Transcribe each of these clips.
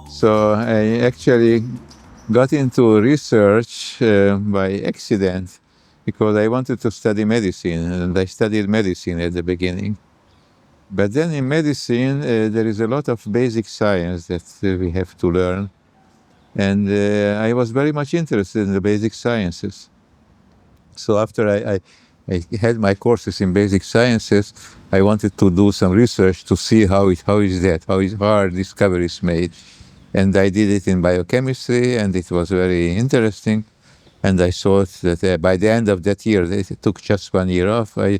So I actually got into research by accident because I wanted to study medicine, and I studied medicine at the beginning. But then in medicine, there is a lot of basic science that we have to learn. And I was very much interested in the basic sciences. So after I had my courses in basic sciences, I wanted to do some research to see how are discoveries made. And I did it in biochemistry, and it was very interesting. And I thought that by the end of that year, it took just 1 year off, I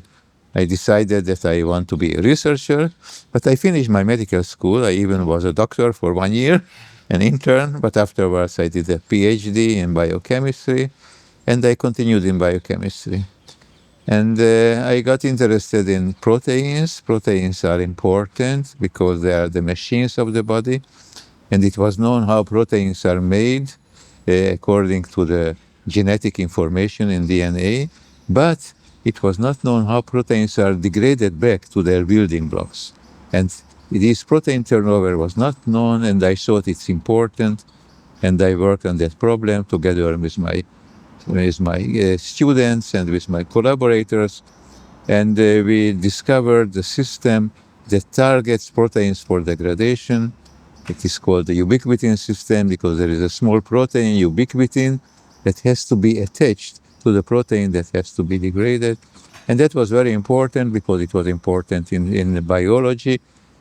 decided that I want to be a researcher. But I finished my medical school. I even was a doctor for 1 year, an intern. But afterwards, I did a PhD in biochemistry, and I continued in biochemistry. And I got interested in proteins. Proteins are important because they are the machines of the body. And it was known how proteins are made according to the genetic information in DNA, but it was not known how proteins are degraded back to their building blocks. And this protein turnover was not known, and I thought it's important, and I worked on that problem together with my students and with my collaborators, and we discovered the system that targets proteins for degradation. It is called the ubiquitin system because there is a small protein, ubiquitin, that has to be attached to the protein that has to be degraded. And that was very important because it was important in biology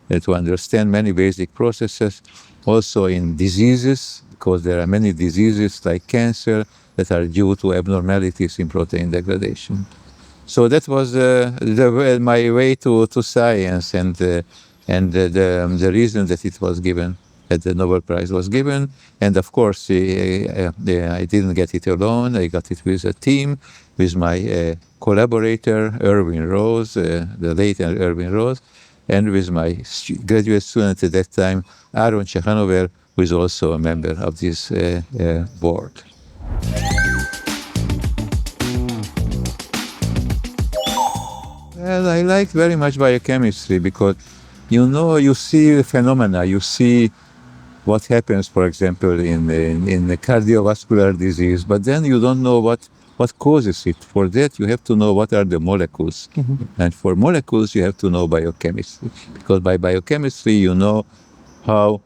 to understand many basic processes. Also in diseases, because there are many diseases like cancer that are due to abnormalities in protein degradation. So that was my way to science, and the reason that it was given, that the Nobel Prize was given. And of course, I didn't get it alone. I got it with a team, with my collaborator, Irwin Rose, the late Irwin Rose, and with my graduate student at that time, Aaron Ciechanover, who is also a member of this board. Well, I like very much biochemistry because, you see phenomena, you see what happens, for example, in the cardiovascular disease, but then you don't know what causes it. For that, you have to know what are the molecules. Mm-hmm. And for molecules, you have to know biochemistry, because by biochemistry, you know how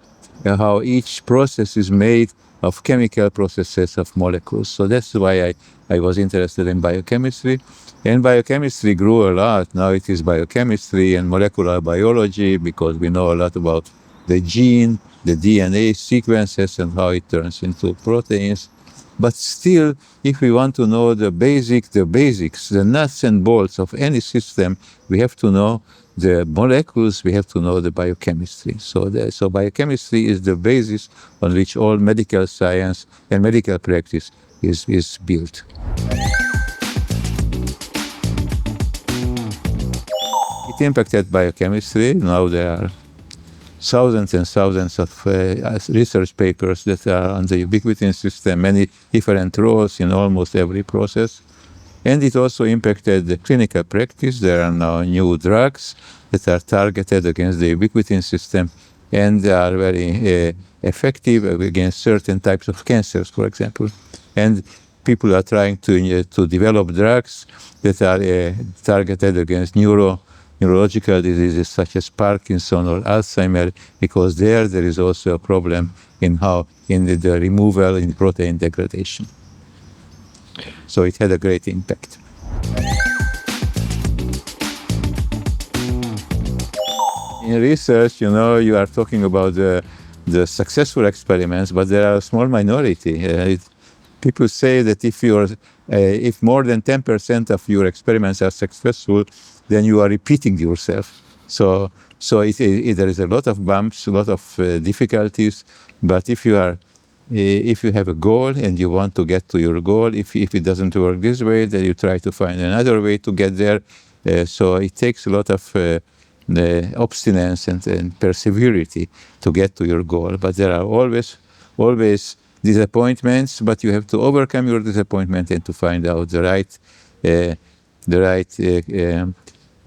each process is made of chemical processes of molecules. So that's why I was interested in biochemistry. And biochemistry grew a lot. Now it is biochemistry and molecular biology, because we know a lot about the gene, the DNA sequences, and how it turns into proteins. But still, if we want to know the basics, the nuts and bolts of any system, we have to know the molecules, we have to know the biochemistry. So biochemistry is the basis on which all medical science and medical practice is built. It impacted biochemistry. Now there are thousands and thousands of research papers that are on the ubiquitin system, many different roles in almost every process. And it also impacted the clinical practice. There are now new drugs that are targeted against the ubiquitin system, and they are very effective against certain types of cancers, for example. And people are trying to develop drugs that are targeted against neurological diseases such as Parkinson or Alzheimer, because there is also a problem in the removal in protein degradation. So it had a great impact. In research, you are talking about the successful experiments, but there are a small minority. People say that if more than 10% of your experiments are successful, then you are repeating yourself. So there is a lot of bumps, a lot of difficulties. But if you have a goal and you want to get to your goal, if it doesn't work this way, then you try to find another way to get there. So it takes a lot of obstinance and perseverity to get to your goal. But there are always disappointments, but you have to overcome your disappointment and to find out the right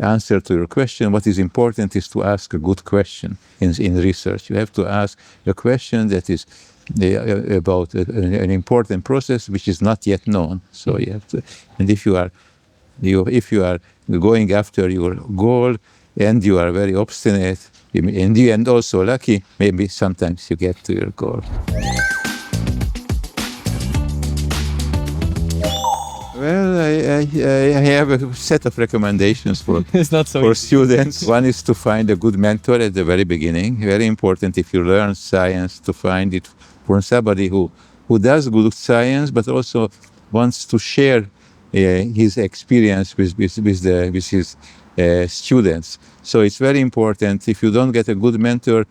answer to your question. What is important is to ask a good question in research. You have to ask a question that is about an important process which is not yet known. So you have to, and if you are going after your goal and you are very obstinate, in the end also lucky, maybe sometimes you get to your goal. Well, I have a set of recommendations for students. One is to find a good mentor at the very beginning. Very important if you learn science to find it for somebody who does good science, but also wants to share his experience with his students. So it's very important. If you don't get a good mentor,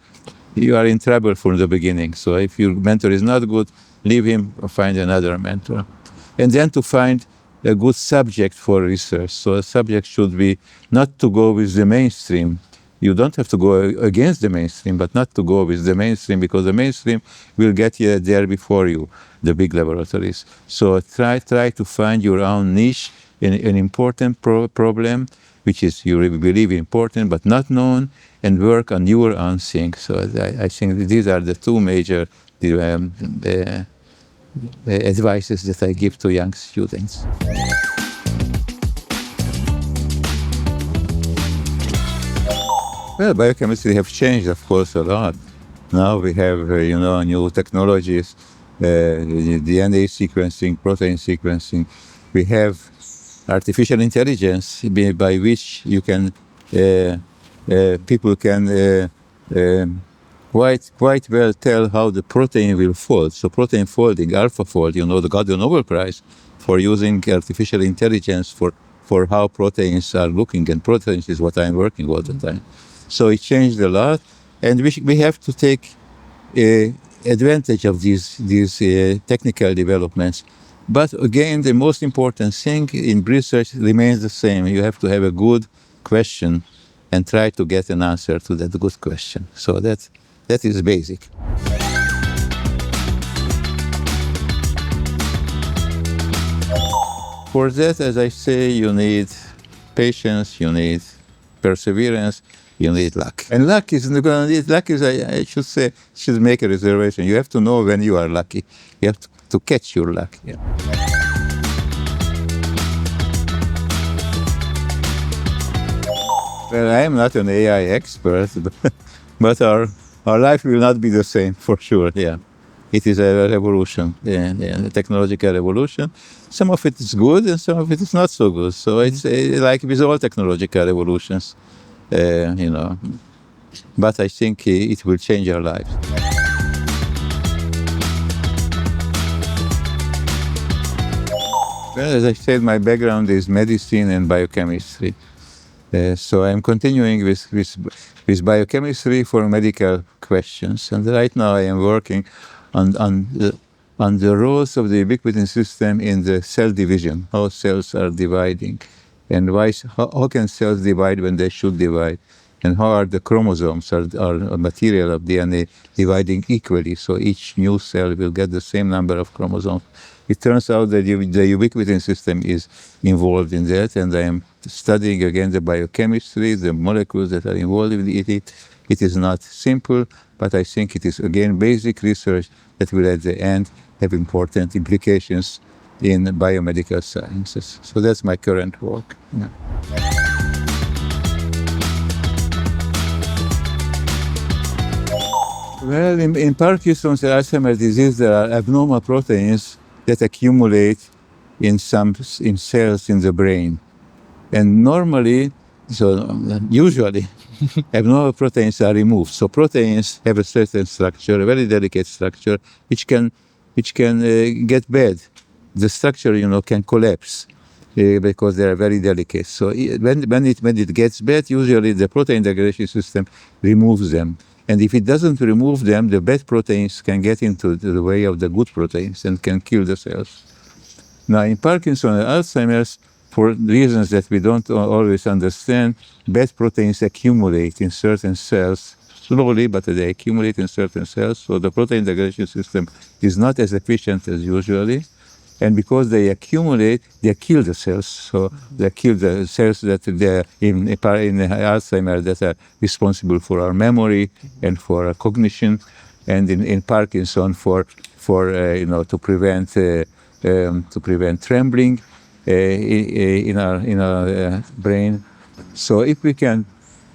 you are in trouble from the beginning. So if your mentor is not good, leave him or find another mentor. And then to find a good subject for research. So a subject should be not to go with the mainstream. You don't have to go against the mainstream, but not to go with the mainstream, because the mainstream will get you there before you, the big laboratories. So try to find your own niche in an important problem, which is you believe important but not known, and work on your own thing. So I think these are the two major advices that I give to young students. Well, biochemistry have changed, of course, a lot. Now we have, new technologies, DNA sequencing, protein sequencing. We have artificial intelligence by which you can, people can quite well tell how the protein will fold. So protein folding, AlphaFold, they got the Nobel Prize for using artificial intelligence for how proteins are looking, and proteins is what I'm working all the time. So it changed a lot, and we have to take advantage of these technical developments. But again, the most important thing in research remains the same. You have to have a good question and try to get an answer to that good question. So that is basic. For that, as I say, you need patience, you need perseverance, you need luck. And luck is, I should say, should make a reservation. You have to know when you are lucky. You have to catch your luck. Yeah. Well, I am not an AI expert, but our life will not be the same, for sure, yeah. It is a revolution, a technological revolution. Some of it is good and some of it is not so good. So it's like with all technological revolutions, But I think it will change our lives. Well, as I said, my background is medicine and biochemistry. So I'm continuing with biochemistry for medical questions. And right now I am working on the roles of the ubiquitin system in the cell division, how cells are dividing, and how can cells divide when they should divide, and how are the chromosomes, are material of DNA dividing equally, so each new cell will get the same number of chromosomes. It turns out that the ubiquitin system is involved in that, and I am studying again the biochemistry, the molecules that are involved in it. It is not simple, but I think it is, again, basic research that will at the end have important implications in biomedical sciences. So that's my current work. Yeah. Well, in Parkinson's and Alzheimer's disease, there are abnormal proteins that accumulate in cells in the brain. And usually, abnormal proteins are removed. So proteins have a certain structure, a very delicate structure, which can get bad. The structure, can collapse because they are very delicate. So when it gets bad, usually the protein degradation system removes them. And if it doesn't remove them, the bad proteins can get into the way of the good proteins and can kill the cells. Now, in Parkinson's and Alzheimer's, for reasons that we don't always understand, bad proteins accumulate in certain cells, slowly, but they accumulate in certain cells. So the protein degradation system is not as efficient as usually. And because they accumulate, they kill the cells. So they kill the cells that they in Alzheimer's that are responsible for our memory and for our cognition, and in Parkinson for to prevent trembling in our brain. So if we can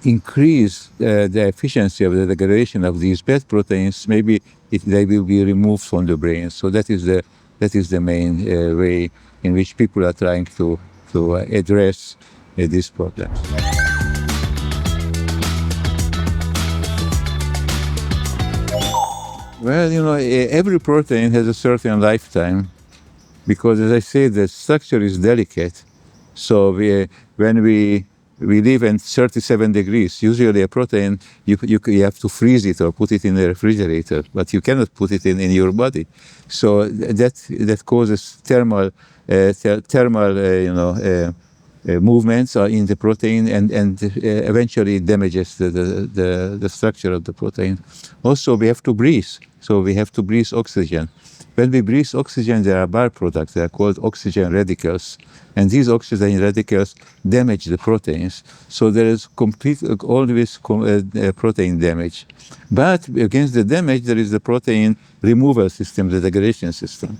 increase the efficiency of the degradation of these bad proteins, maybe they will be removed from the brain. So that is the main way in which people are trying to address these problems. Well, every protein has a certain lifetime because, as I said, the structure is delicate. So when we live in 37 degrees. Usually a protein, you have to freeze it or put it in the refrigerator, but you cannot put it in your body. So that causes thermal movements in the protein and eventually damages the structure of the protein. Also, we have to breathe. So we have to breathe oxygen. When we breathe oxygen, there are byproducts. They are called oxygen radicals. And these oxygen radicals damage the proteins. So there is always protein damage. But against the damage, there is the protein removal system, the degradation system.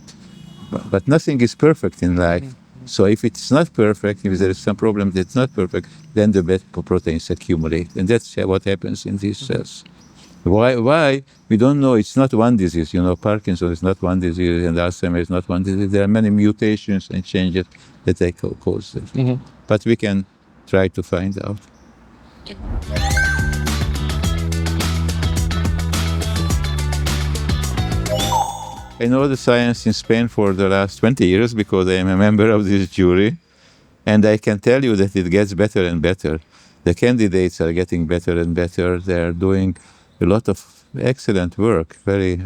But nothing is perfect in life. So if it's not perfect, if there is some problem that's not perfect, then the bad proteins accumulate. And that's what happens in these cells. Why? We don't know. It's not one disease. Parkinson is not one disease, and Alzheimer's is not one disease. There are many mutations and changes that they cause it. Mm-hmm. But we can try to find out. I know the science in Spain for the last 20 years because I am a member of this jury, and I can tell you that it gets better and better. The candidates are getting better and better. They are doing a lot of excellent work, very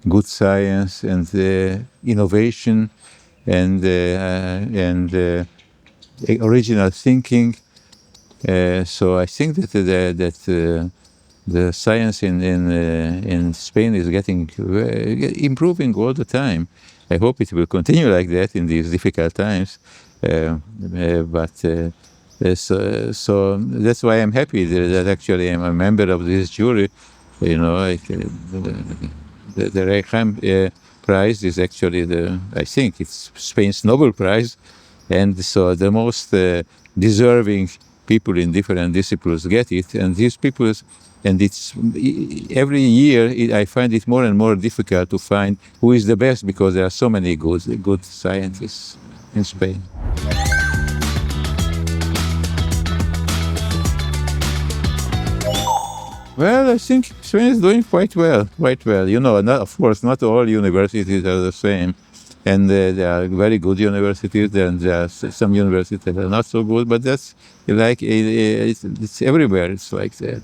good science and innovation and original thinking. So I think that the science in Spain is improving all the time. I hope it will continue like that in these difficult times. So that's why I'm happy that actually I'm a member of this jury. The AVRAM prize is actually I think it's Spain's Nobel Prize, and so the most deserving people in different disciplines get it, and these people. And it's every year I find it more and more difficult to find who is the best because there are so many good scientists in Spain. Well, I think Spain is doing quite well. Of course, not all universities are the same. And there are very good universities, and there are some universities that are not so good, but that's it's everywhere, it's like that.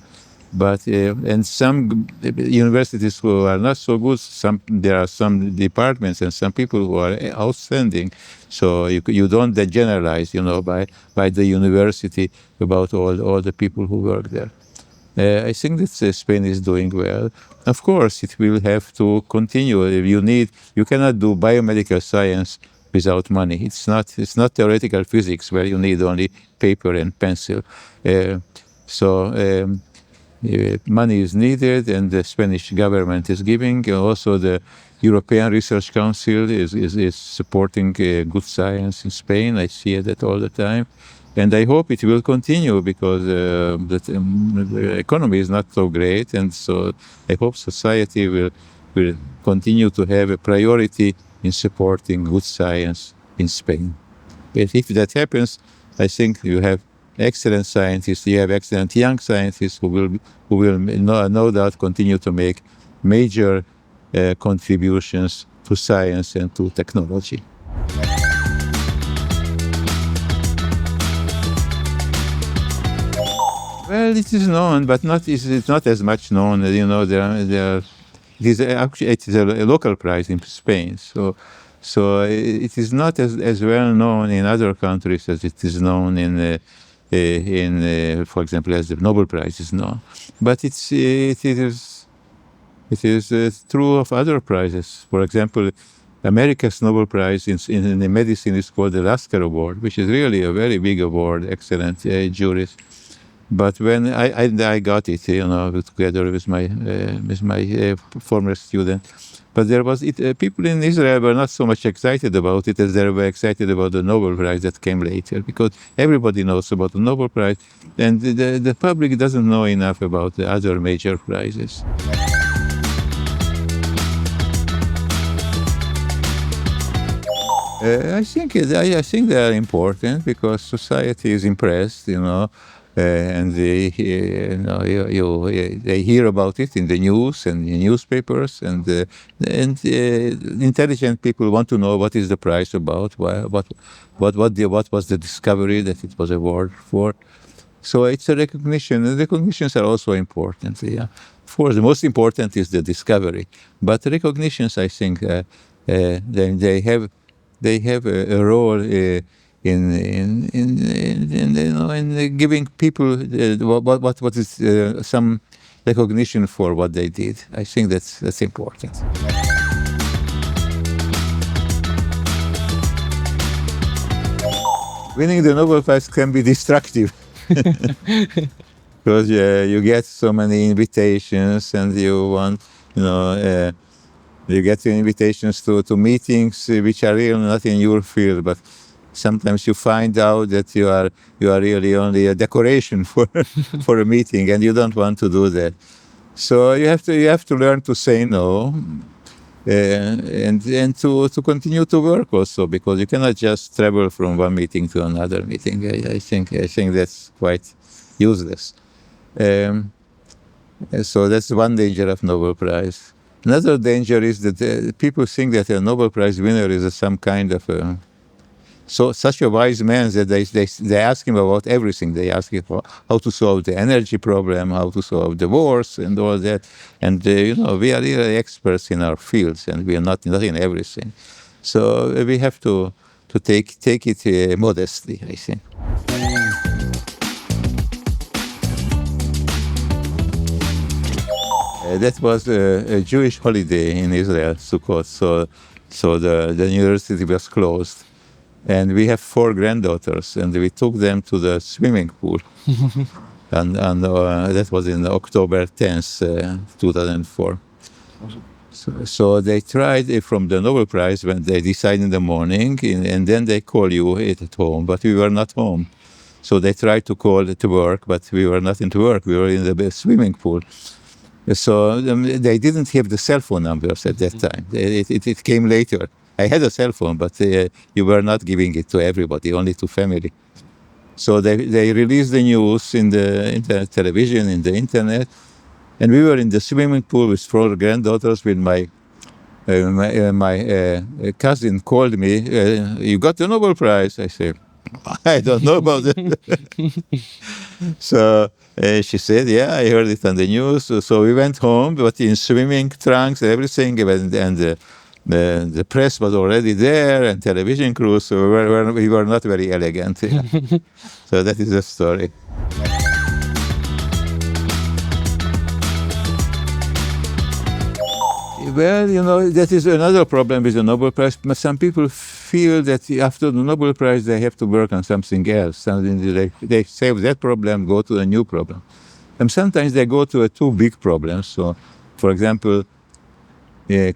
But and some universities who are not so good, there are some departments and some people who are outstanding. So you don't generalize, by the university about all the people who work there. I think that Spain is doing well. Of course, it will have to continue. You cannot do biomedical science without money. It's not theoretical physics where you need only paper and pencil. Money is needed, and the Spanish government is giving. Also, the European Research Council is supporting good science in Spain. I see that all the time. And I hope it will continue because the economy is not so great, and so I hope society will continue to have a priority in supporting good science in Spain. But if that happens, I think you have excellent scientists, you have excellent young scientists who will no doubt continue to make major contributions to science and to technology. Well, it is known, but it's not as much known. It is a local prize in Spain, so it is not as well known in other countries as it is known in for example, as the Nobel Prize is known. But it is It is true of other prizes. For example, America's Nobel Prize in medicine is called the Lasker Award, which is really a very big award, excellent juries. But when I got it, together with my former student, but there was people in Israel were not so much excited about it as they were excited about the Nobel Prize that came later, because everybody knows about the Nobel Prize, and the public doesn't know enough about the other major prizes. I think they are important because society is impressed, and they hear about it in the news and in newspapers, and intelligent people want to know what is the prize about, what was the discovery that it was awarded for. So it's a recognition, and recognitions are also important. Yeah. Of course, the most important is the discovery, but recognitions, I think, they have a role in giving people what is some recognition for what they did. I think that's important. Winning the Nobel Prize can be destructive. Because you get so many invitations, and you want, you get invitations to meetings which are really not in your field, but sometimes you find out that you are really only a decoration for for a meeting, and you don't want to do that. So you have to learn to say no, and to continue to work also, because you cannot just travel from one meeting to another meeting. I think that's quite useless. So that's one danger of Nobel Prize. Another danger is that people think that a Nobel Prize winner is some kind of such a wise man that they ask him about everything. They ask him how to solve the energy problem, how to solve the wars, and all that. And we are really experts in our fields, and we are not in everything. So we have to take it modestly, I think. That was a Jewish holiday in Israel, Sukkot. So the university was closed. And we have 4 granddaughters, and we took them to the swimming pool. and that was in October 10th, 2004. So they tried from the Nobel Prize when they decide in the morning, and then they call you at home, but we were not home. So they tried to call to work, but we were not into work. We were in the swimming pool. So they didn't have the cell phone numbers at that time. It came later. I had a cell phone, but you were not giving it to everybody, only to family. So they released the news in the television, in the internet, and we were in the swimming pool with 4 granddaughters. With my cousin called me. You got the Nobel Prize? I said, I don't know about it. So she said, yeah, I heard it on the news. So we went home, but in swimming trunks and everything, and the press was already there, and television crews, so we were not very elegant. So that is the story. Well, that is another problem with the Nobel Prize. Some people feel that after the Nobel Prize they have to work on something else. They save that problem, go to a new problem. And sometimes they go to 2 big problems. So, for example,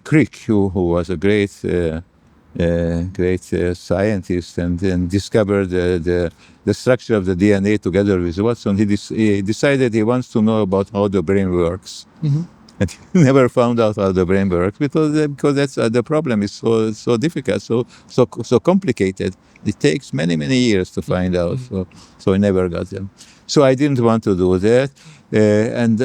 Crick, who was a great scientist and discovered the structure of the DNA together with Watson, he decided he wants to know about how the brain works. Mm-hmm. And he never found out how the brain works because that's the problem is so difficult, so complicated. It takes many years to find out. So I never got them. So I didn't want to do that, and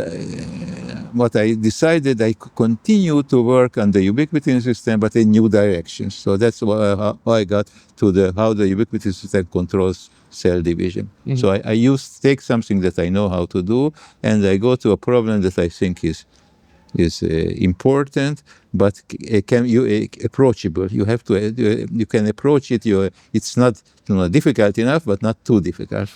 what I decided, I continue to work on the ubiquitin system, but in new directions. So that's how I got to how the ubiquitin system controls cell division. Mm-hmm. So I take something that I know how to do, and I go to a problem that I think is important, but approachable. You have to you can approach it. It's not difficult enough, but not too difficult.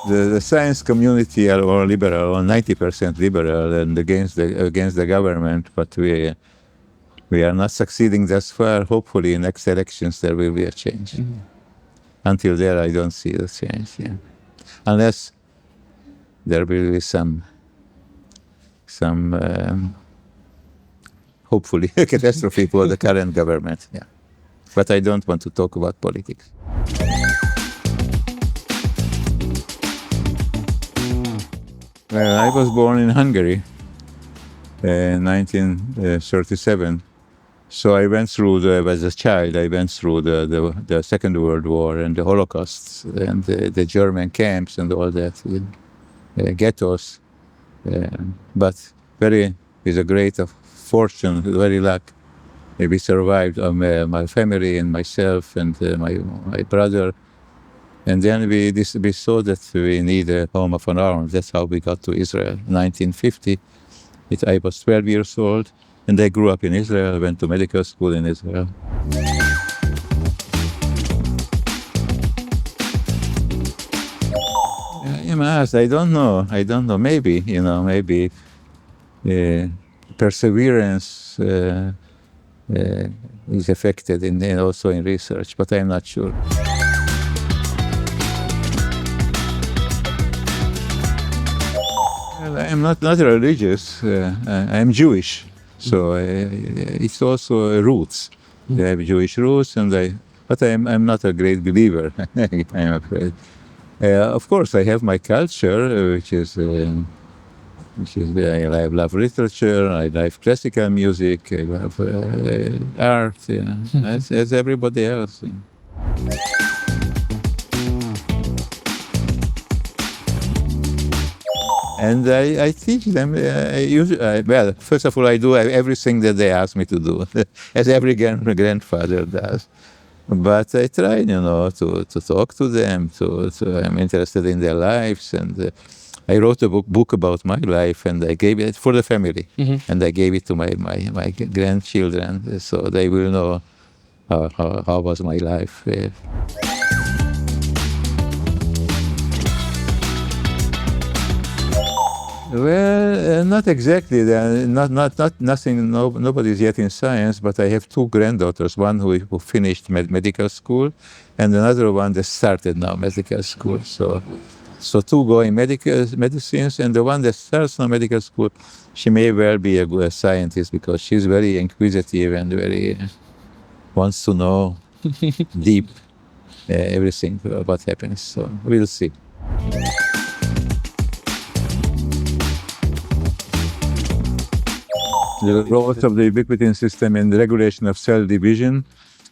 The science community are all liberal, or 90% liberal, and against the government, but we are not succeeding thus far. Hopefully, in next elections there will be a change. Until there, I don't see the change. Yeah. Unless there will be some hopefully a catastrophe for the current government. Yeah. But I don't want to talk about politics. Well, I was born in Hungary in 1937. So I went through as a child, I went through the Second World War and the Holocaust and the German camps and all that, ghettos. But with a great fortune, very luck, we survived. My family and myself and my brother. And then we saw that we need a home of our own. That's how we got to Israel in 1950. I was 12 years old, and I grew up in Israel. I went to medical school in Israel. I don't know. Maybe perseverance is affected also in research, but I'm not sure. Well, I'm not religious. I'm Jewish, so it's also roots. I have Jewish roots, but I'm not a great believer. I'm afraid. Of course, I have my culture, which is I love literature. I love classical music. I love art. As everybody else. And I teach them. First of all, I do everything that they ask me to do, as every grandfather does. But I try, to talk to them. I'm interested in their lives, and I wrote a book about my life, and I gave it for the family, and I gave it to my grandchildren, so they will know how was my life. Well, not exactly. Nothing. Nobody is yet in science. But I have two granddaughters. One who finished medical school, and another one that started now medical school. So two go in medicines, and the one that starts now medical school, she may well be a good scientist because she's very inquisitive and very wants to know deep everything what happens. So we'll see. The role of the ubiquitin system in the regulation of cell division,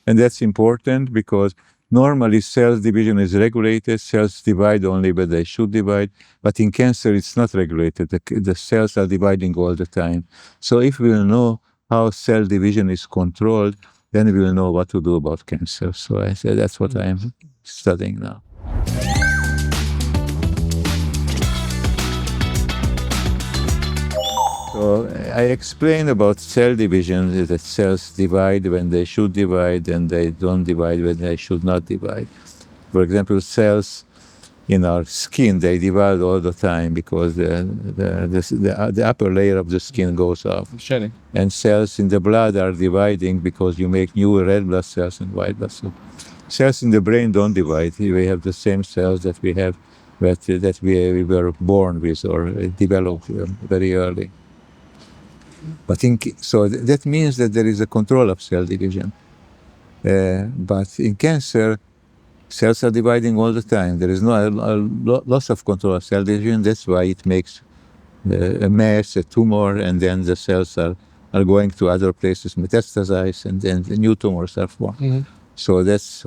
and that's important because normally cell division is regulated, cells divide only when they should divide, but in cancer it's not regulated, the cells are dividing all the time. So if we will know how cell division is controlled, then we will know what to do about cancer. So I say that's what I'm studying now. So I explained about cell division, that cells divide when they should divide and they don't divide when they should not divide. For example, cells in our skin, they divide all the time because the upper layer of the skin goes off. Shedding. And cells in the blood are dividing because you make new red blood cells and white blood cells. Cells in the brain don't divide. We have the same cells that we have, that we were born with or developed very early. But so that means that there is a control of cell division. But in cancer, cells are dividing all the time. There is no loss of control of cell division. That's why it makes a mass, a tumor, and then the cells are going to other places, metastasize, and then the new tumors are formed. Mm-hmm. So that's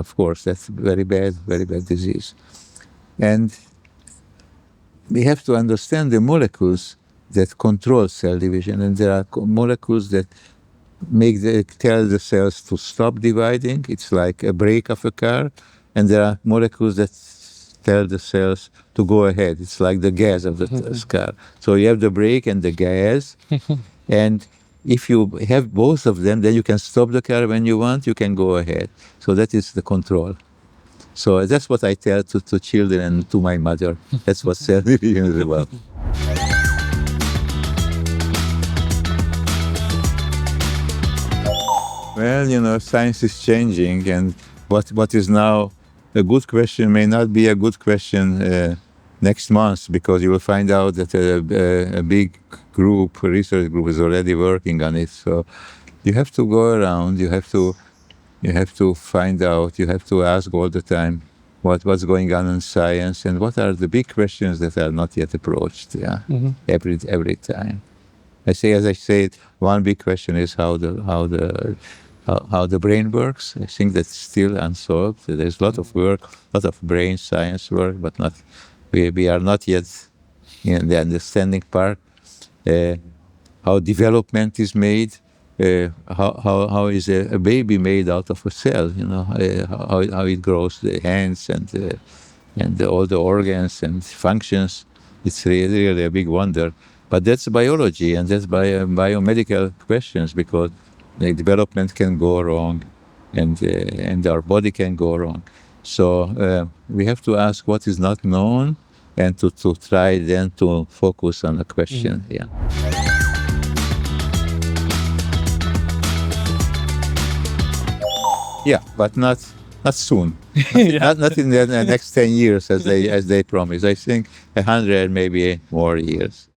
very bad disease. And we have to understand the molecules that control cell division, and there are molecules that tell the cells to stop dividing. It's like a brake of a car, and there are molecules that tell the cells to go ahead. It's like the gas of the car. So you have the brake and the gas, and if you have both of them, then you can stop the car when you want. You can go ahead. So that is the control. So that's what I tell to children and to my mother. That's what cell division is about. Well, science is changing, and what is now a good question may not be a good question next month, because you will find out that a big research group, is already working on it. So you have to go around. You have to find out. You have to ask all the time what's going on in science and what are the big questions that are not yet approached. Yeah, every time. As I said, one big question is how the brain works. I think that's still unsolved. There's a lot of work, a lot of brain science work, but we are not yet in the understanding part. How development is made, how is a baby made out of a cell? How it grows, the hands and all the organs and functions. It's really a big wonder. But that's biology, and that's biomedical questions, because the development can go wrong, and our body can go wrong. So we have to ask what is not known, and to try then to focus on the question. Yeah. Yeah, but not soon. Not in the next 10 years as they promise. I think 100, maybe more years.